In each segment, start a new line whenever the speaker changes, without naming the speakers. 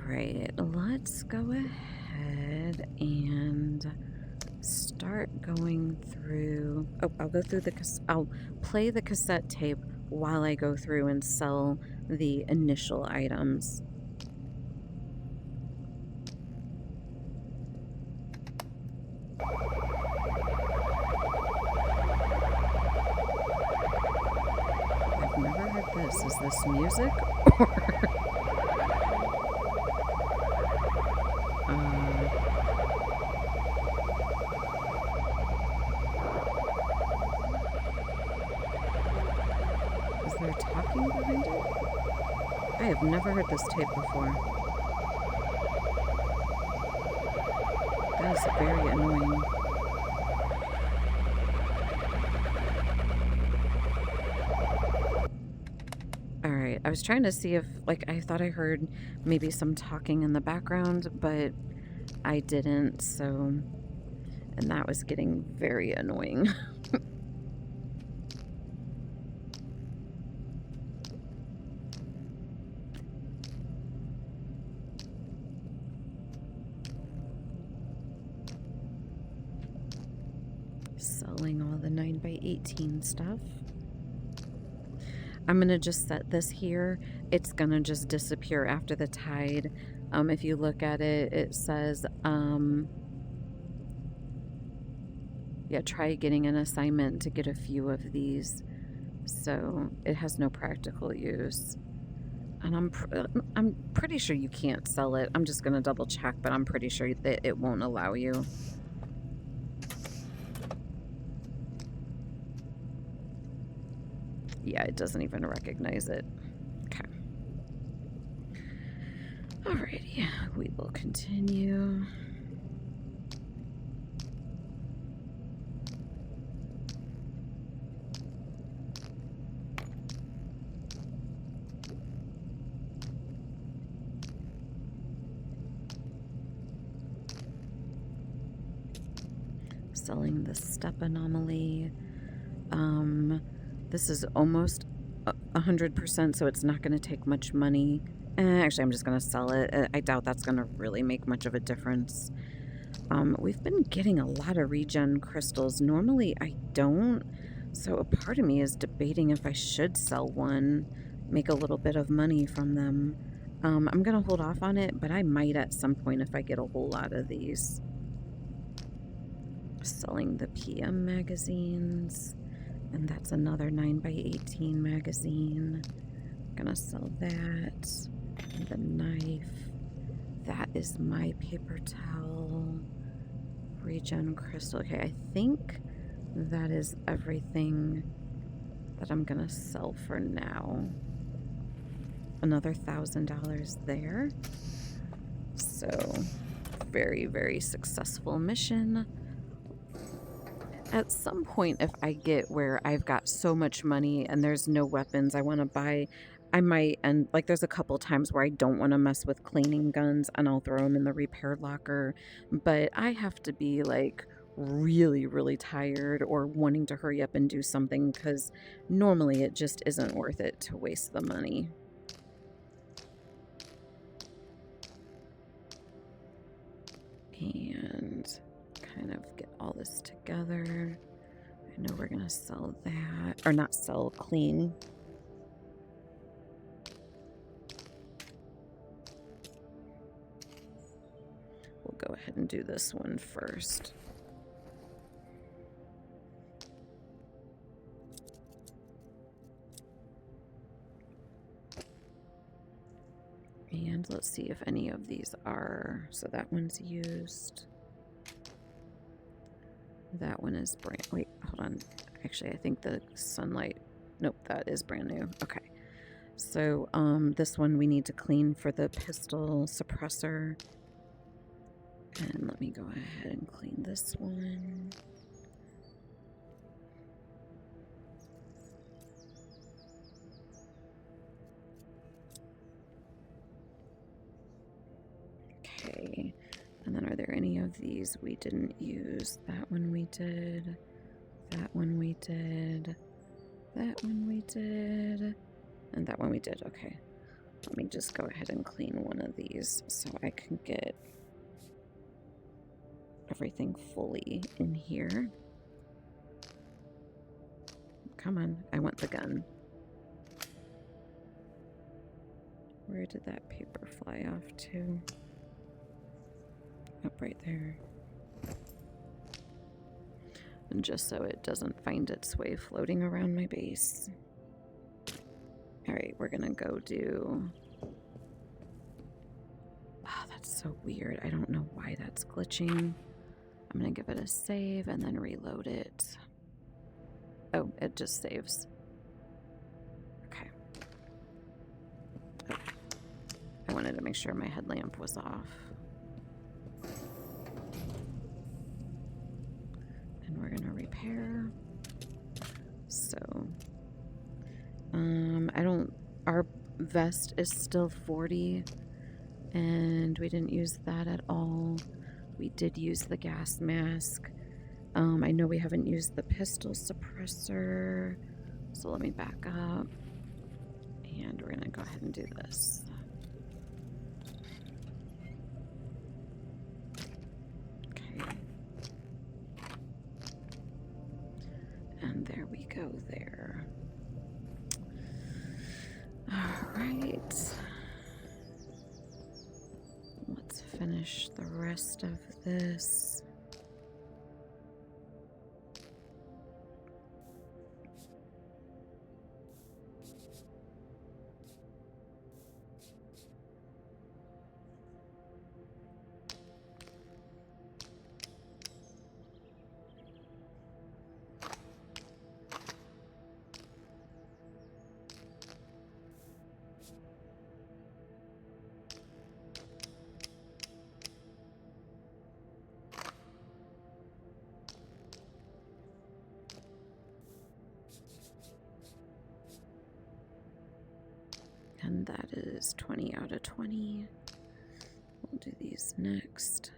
right, let's go ahead and start going through. Oh, I'll go through I'll play the cassette tape while I go through and sell the initial items. I've never heard this. Is this music? uh, is there talking behind it? I have never heard this tape before. That is very annoying. Alright, I was trying to see if, like, I thought I heard maybe some talking in the background, but I didn't, so... And that was getting very annoying. Selling all the 9x18 stuff. I'm going to just set this here. It's going to just disappear after the tide. If you look at it, it says, yeah, try getting an assignment to get a few of these. So it has no practical use. And I'm pretty sure you can't sell it. I'm just going to double check, but I'm pretty sure that it won't allow you. Yeah, it doesn't even recognize it. Okay. Alrighty, we will continue. Selling the step anomaly. This is almost 100%, so it's not going to take much money. Actually, I'm just going to sell it. I doubt that's going to really make much of a difference. We've been getting a lot of regen crystals. Normally, I don't. So a part of me is debating if I should sell one, make a little bit of money from them. I'm going to hold off on it, but I might at some point if I get a whole lot of these. Selling the PM magazines. And that's another 9x18 magazine. Gonna sell that. And the knife. That is my paper towel. Regen crystal. Okay, I think that is everything that I'm gonna sell for now. Another $1,000 there. So, very, very successful mission. At some point, if I get where I've got so much money and there's no weapons I want to buy, I might, and like there's a couple times where I don't want to mess with cleaning guns and I'll throw them in the repair locker, but I have to be like really, really tired or wanting to hurry up and do something because normally it just isn't worth it to waste the money. And kind of get all this together. I know we're gonna sell that, or not sell, clean. We'll go ahead and do this one first. And let's see if any of these are, so that one's used. That one is brand, wait, hold on. Actually, I think the sunlight, nope, that is brand new. Okay. So, this one we need to clean for the pistol suppressor. And let me go ahead and clean this one. Okay. And then are there any of these we didn't use? That one we did. That one we did. That one we did. And that one we did. Okay. Let me just go ahead and clean one of these so I can get everything fully in here. Come on, I want the gun. Where did that paper fly off to? Up right there. And just so it doesn't find its way floating around my base. Alright, we're gonna go do... Oh, that's so weird. I don't know why that's glitching. I'm gonna give it a save and then reload it. Oh, it just saves. Okay. Oh. I wanted to make sure my headlamp was off. And we're gonna repair. So, our vest is still 40, and we didn't use that at all. We did use the gas mask. I know we haven't used the pistol suppressor, so let me back up, and we're gonna go ahead and do this. Okay. And there we go there. Alright. Let's finish the rest of this. And that is 20 out of 20. We'll do these next.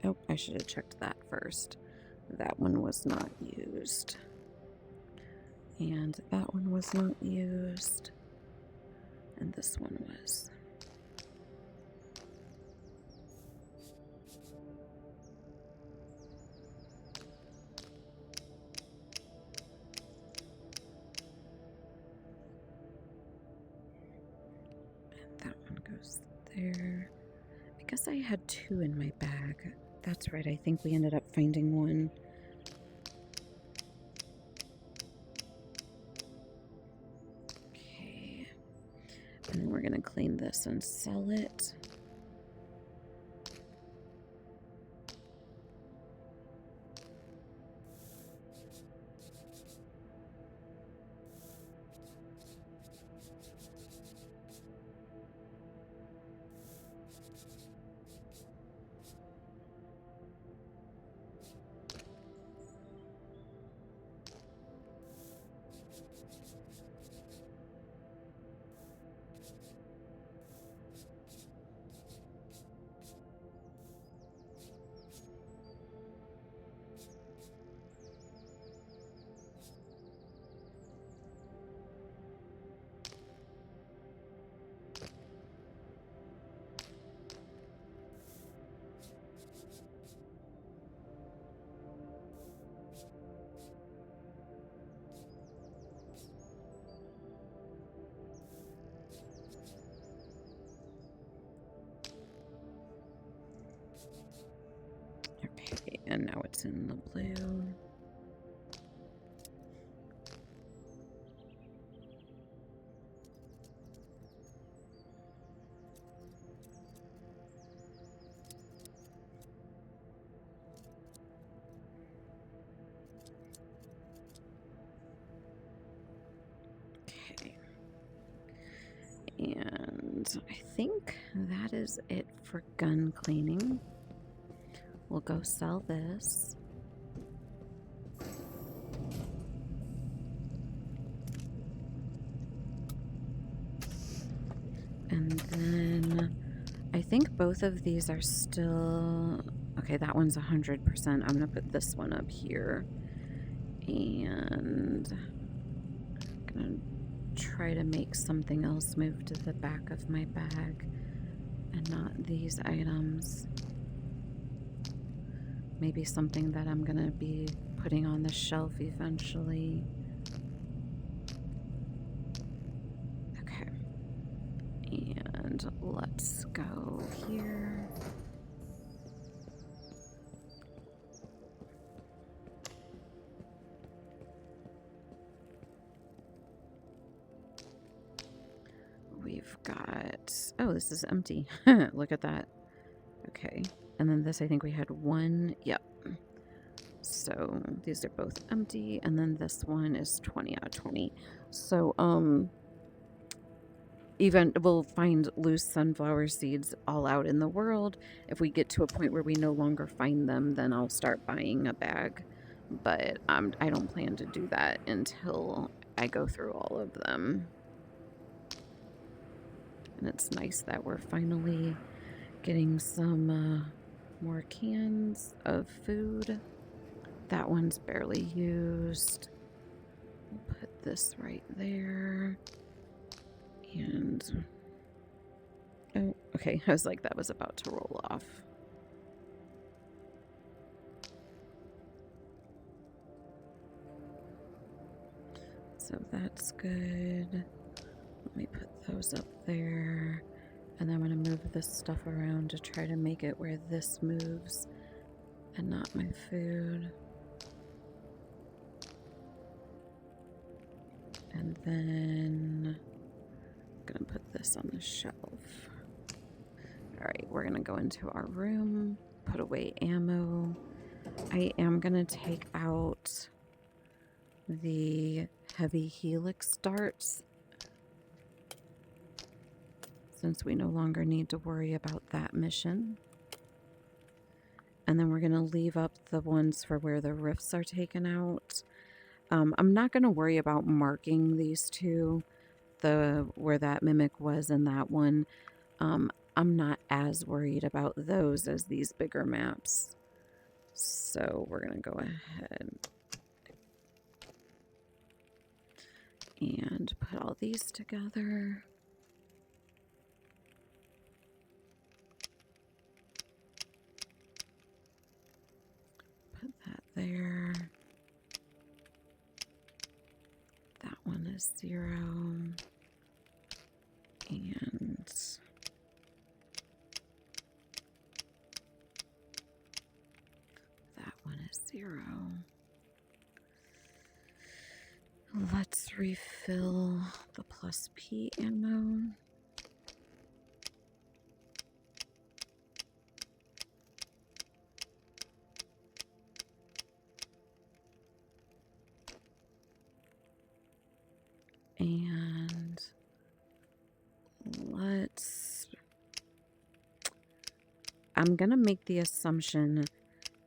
Oh, I should have checked that first. That one was not used. And that one was not used. And this one was. That one goes there. I guess I had 2 in my bag. That's right, I think we ended up finding one. Okay. And then we're gonna clean this and sell it. Okay, and now it's in the blue. Okay. And I think that is it for gun cleaning. We'll go sell this. And then I think both of these are still... Okay, that one's 100%. I'm going to put this one up here. And I'm Gonna try to make something else move to the back of my bag and not these items. Maybe something that I'm gonna be putting on the shelf eventually. Okay. And let's go here. We've got, oh, this is empty. Look at that. Okay. And then this, I think we had one. Yep. So these are both empty. And then this one is 20 out of 20. So, even we'll find loose sunflower seeds all out in the world. If we get to a point where we no longer find them, then I'll start buying a bag. But I don't plan to do that until I go through all of them. And it's nice that we're finally getting some more cans of food. That one's barely used. We'll put this right there. And oh, okay. I was like, that was about to roll off. So that's good. Let me put those up there. And then I'm going to move this stuff around to try to make it where this moves and not my food. And then I'm going to put this on the shelf. All right, we're going to go into our room, put away ammo. I am going to take out the heavy helix darts since we no longer need to worry about that mission. And then we're going to leave up the ones for where the rifts are taken out. I'm not going to worry about marking these two, where that mimic was and that one. I'm not as worried about those as these bigger maps. So we're going to go ahead and put all these together. Put that there. That one is 0. And that one is 0. Let's refill the plus P ammo. And I'm gonna make the assumption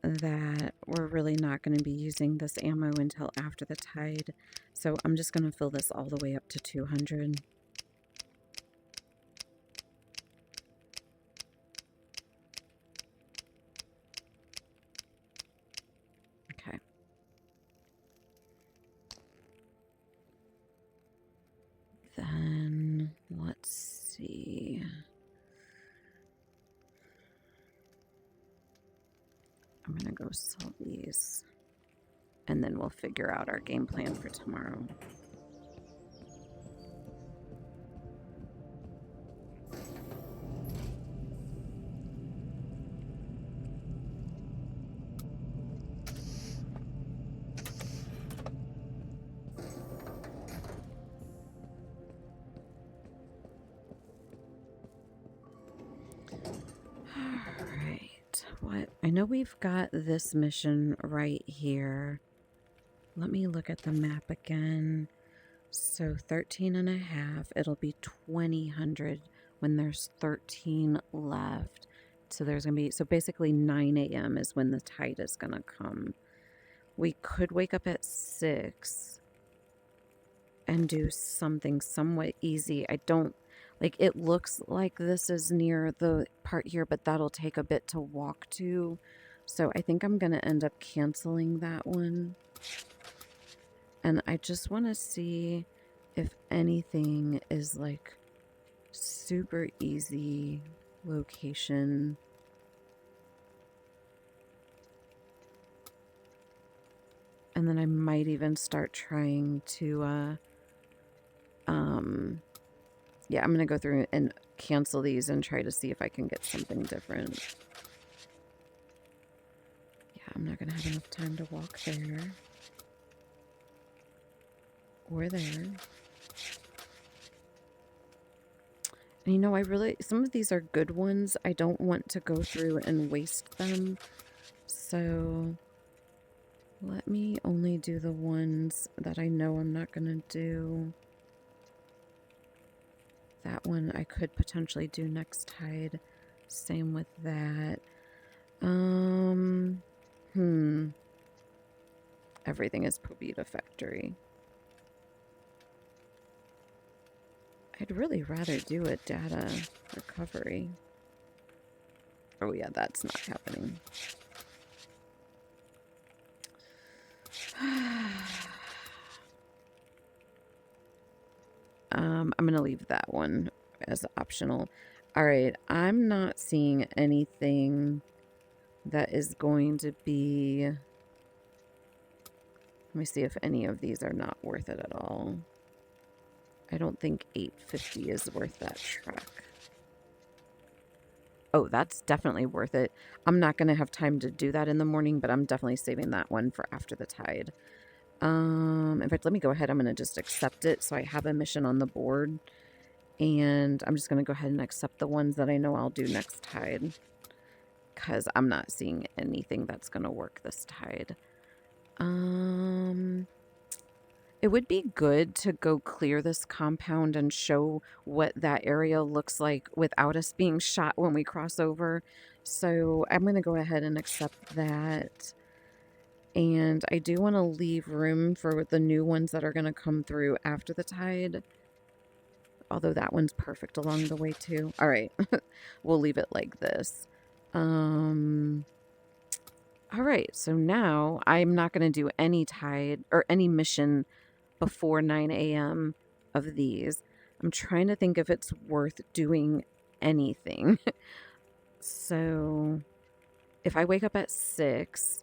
that we're really not going to be using this ammo until after the tide. So I'm just going to fill this all the way up to 200. Okay. Then let's see. I'm going to go sell these. And then we'll figure out our game plan for tomorrow. What? I know we've got this mission right here. Let me look at the map again. So 13.5, it'll be 2000 when there's 13 left. So there's going to be, so basically 9 a.m. is when the tide is going to come. We could wake up at 6 and do something somewhat easy. I don't, like, it looks like this is near the part here, but that'll take a bit to walk to. So I think I'm going to end up canceling that one. And I just want to see if anything is like super easy location. And then I might even start trying to, yeah, I'm going to go through and cancel these and try to see if I can get something different. Yeah, I'm not going to have enough time to walk there. Or there. And you know, some of these are good ones. I don't want to go through and waste them. So let me only do the ones that I know I'm not going to do. That one I could potentially do next tide. Same with that. Everything is Pobita Factory. I'd really rather do a data recovery. Oh yeah, that's not happening. I'm going to leave that one as optional. All right, I'm not seeing anything that is going to be... Let me see if any of these are not worth it at all. I don't think 850 is worth that truck. Oh, that's definitely worth it. I'm not going to have time to do that in the morning, but I'm definitely saving that one for after the tide. In fact, let me go ahead. I'm going to just accept it so I have a mission on the board. And I'm just going to go ahead and accept the ones that I know I'll do next tide. Because I'm not seeing anything that's going to work this tide. It would be good to go clear this compound and show what that area looks like without us being shot when we cross over. So I'm going to go ahead and accept that. And I do want to leave room for the new ones that are going to come through after the tide. Although that one's perfect along the way too. All right, we'll leave it like this. All right, so now I'm not going to do any tide or any mission before 9 a.m. of these. I'm trying to think if it's worth doing anything. So if I wake up at 6,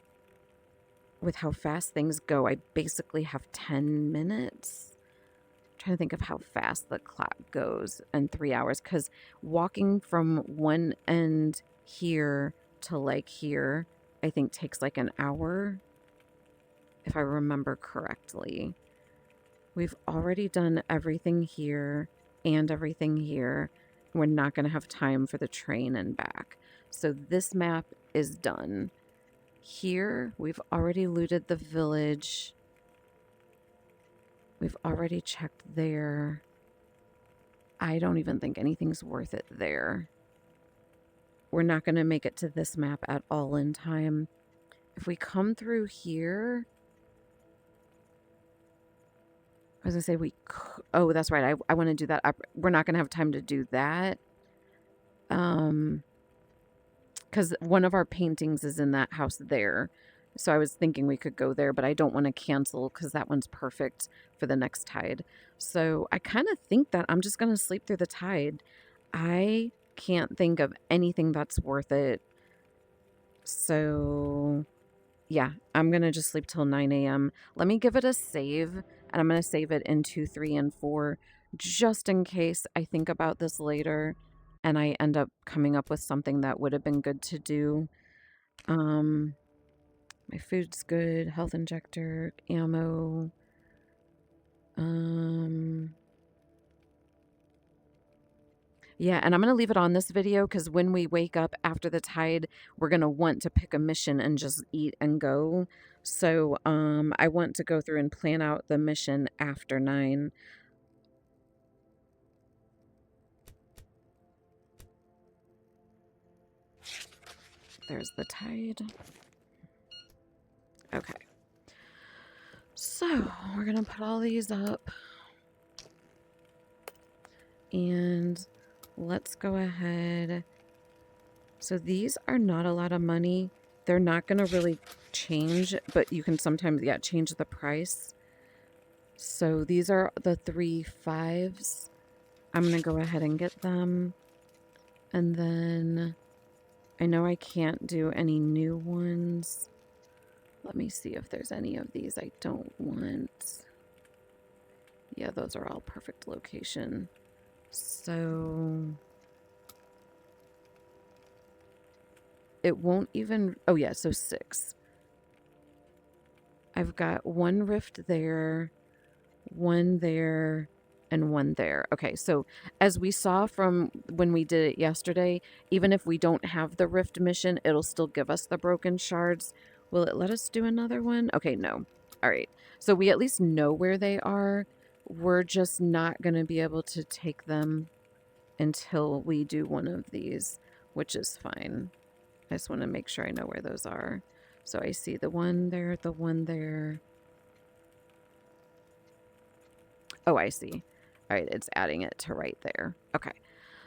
with how fast things go, I basically have 10 minutes. I'm trying to think of how fast the clock goes in 3 hours, because walking from one end here to like here, I think takes like an hour, if I remember correctly. We've already done everything here and everything here. We're not going to have time for the train and back. So this map is done. Here, we've already looted the village. We've already checked there. I don't even think anything's worth it there. We're not going to make it to this map at all in time. If we come through here... I was going to say we... Oh, that's right. I want to do that. We're not going to have time to do that. Because one of our paintings is in that house there. So I was thinking we could go there, but I don't want to cancel because that one's perfect for the next tide. So I kind of think that I'm just going to sleep through the tide. I can't think of anything that's worth it. So yeah, I'm going to just sleep till 9 a.m. Let me give it a save, and I'm going to save it in 2, 3, and 4, just in case I think about this later and I end up coming up with something that would have been good to do. My food's good, health injector, ammo. Yeah, and I'm going to leave it on this video because when we wake up after the tide, we're going to want to pick a mission and just eat and go. So I want to go through and plan out the mission after 9. There's the tide. Okay. So we're going to put all these up. And let's go ahead. So these are not a lot of money. They're not going to really change, but you can sometimes, yeah, change the price. So these are the 3 5s. I'm going to go ahead and get them. And then I know I can't do any new ones. Let me see if there's any of these I don't want. Yeah, those are all perfect location. So it won't even, oh yeah, so 6. I've got 1 rift there, 1 there, and 1 there. Okay, so as we saw from when we did it yesterday, even if we don't have the rift mission, it'll still give us the broken shards. Will it let us do another one? Okay, no. All right, so we at least know where they are. We're just not going to be able to take them until we do one of these, which is fine. I just want to make sure I know where those are. So I see the 1 there, the 1 there. Oh, I see. All right, it's adding it to right there. Okay.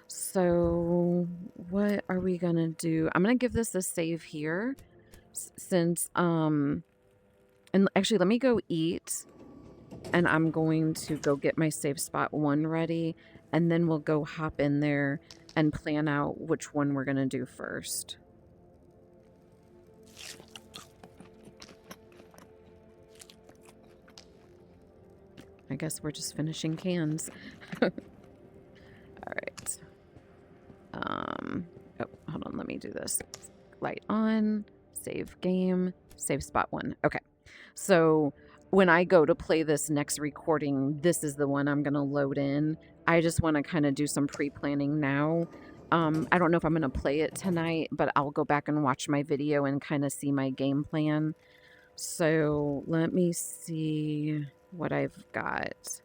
So what are we going to do? I'm going to give this a save here since, and actually let me go eat and I'm going to go get my save spot 1 ready and then we'll go hop in there and plan out which one we're going to do first. I guess we're just finishing cans. All right. Oh, hold on. Let me do this. Light on, save game, save spot 1. Okay. So when I go to play this next recording, this is the one I'm going to load in. I just want to kind of do some pre-planning now. I don't know if I'm going to play it tonight, but I'll go back and watch my video and kind of see my game plan. So let me see what I've got.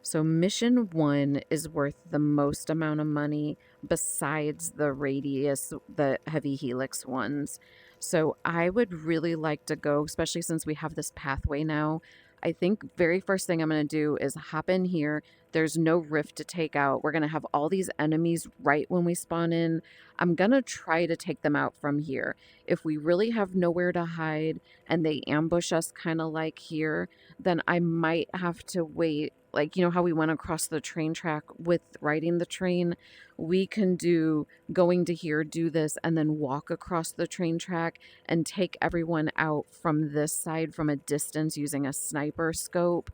So mission 1 is worth the most amount of money besides the radius, the heavy helix ones. So I would really like to go, especially since we have this pathway now. I think very first thing I'm going to do is hop in here. There's no rift to take out. We're going to have all these enemies right when we spawn in. I'm going to try to take them out from here. If we really have nowhere to hide and they ambush us kind of like here, then I might have to wait. Like, you know how we went across the train track with riding the train? We can do going to here, do this, and then walk across the train track and take everyone out from this side from a distance using a sniper scope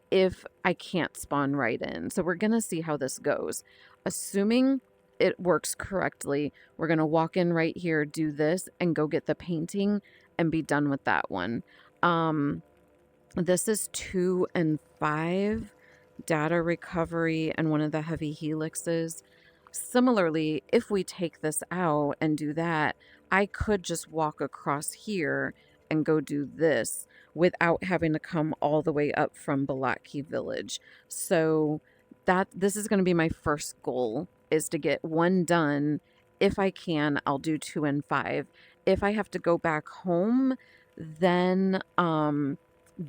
if I can't spawn right in. So we're going to see how this goes. Assuming it works correctly, we're going to walk in right here, do this, and go get the painting and be done with that one. This is 2 and 5, data recovery, and one of the heavy helixes. Similarly, if we take this out and do that, I could just walk across here and go do this without having to come all the way up from Balaki Village. So this is going to be my first goal, is to get 1 done. If I can, I'll do 2 and 5. If I have to go back home, then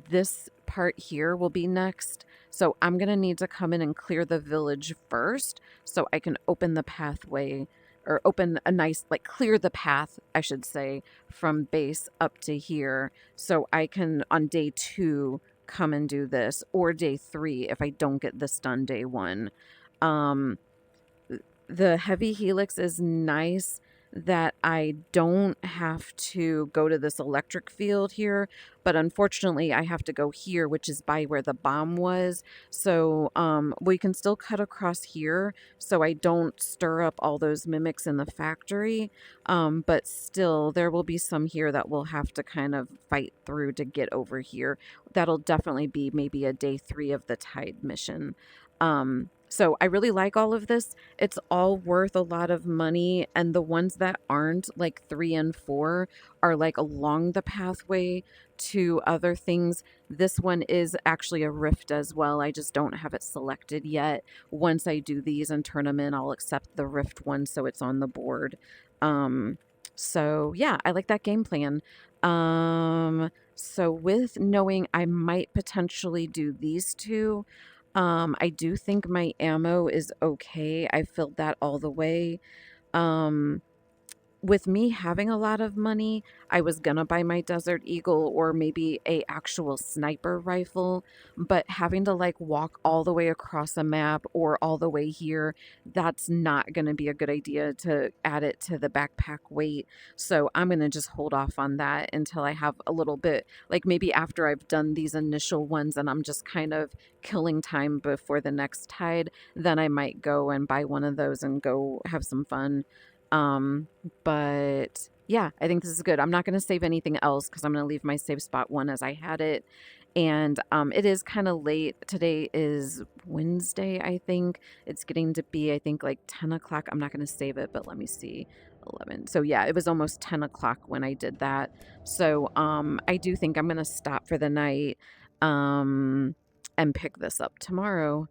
this part here will be next. So I'm going to need to come in and clear the village first so I can open the pathway, or open a nice, like clear the path, I should say, from base up to here. So I can, on day 2, come and do this, or day 3 if I don't get this done day 1. The heavy helix is nice that I don't have to go to this electric field here, but unfortunately I have to go here, which is by where the bomb was. So we can still cut across here so I don't stir up all those mimics in the factory, but still there will be some here that we'll have to kind of fight through to get over here. That'll definitely be maybe a day 3 of the Tide mission. So I really like all of this. It's all worth a lot of money, and the ones that aren't, like 3 and 4, are like along the pathway to other things. This one is actually a rift as well. I just don't have it selected yet. Once I do these and turn them in, I'll accept the rift one so it's on the board. So yeah, I like that game plan. So with knowing I might potentially do these 2, I do think my ammo is okay. I filled that all the way. with me having a lot of money, I was gonna buy my Desert Eagle or maybe a actual sniper rifle, but having to like walk all the way across a map or all the way here, that's not gonna be a good idea to add it to the backpack weight. So I'm gonna just hold off on that until I have a little bit, like maybe after I've done these initial ones and I'm just kind of killing time before the next tide, then I might go and buy one of those and go have some fun. Um, but yeah, I think this is good. I'm not going to save anything else because I'm going to leave my save spot one as I had it. And it is kind of late. Today is Wednesday, I think. It's getting to be, I think, like 10 o'clock. I'm not going to save it, but let me see. 11. So yeah, it was almost 10 o'clock when I did that. So I do think I'm going to stop for the night and pick this up tomorrow.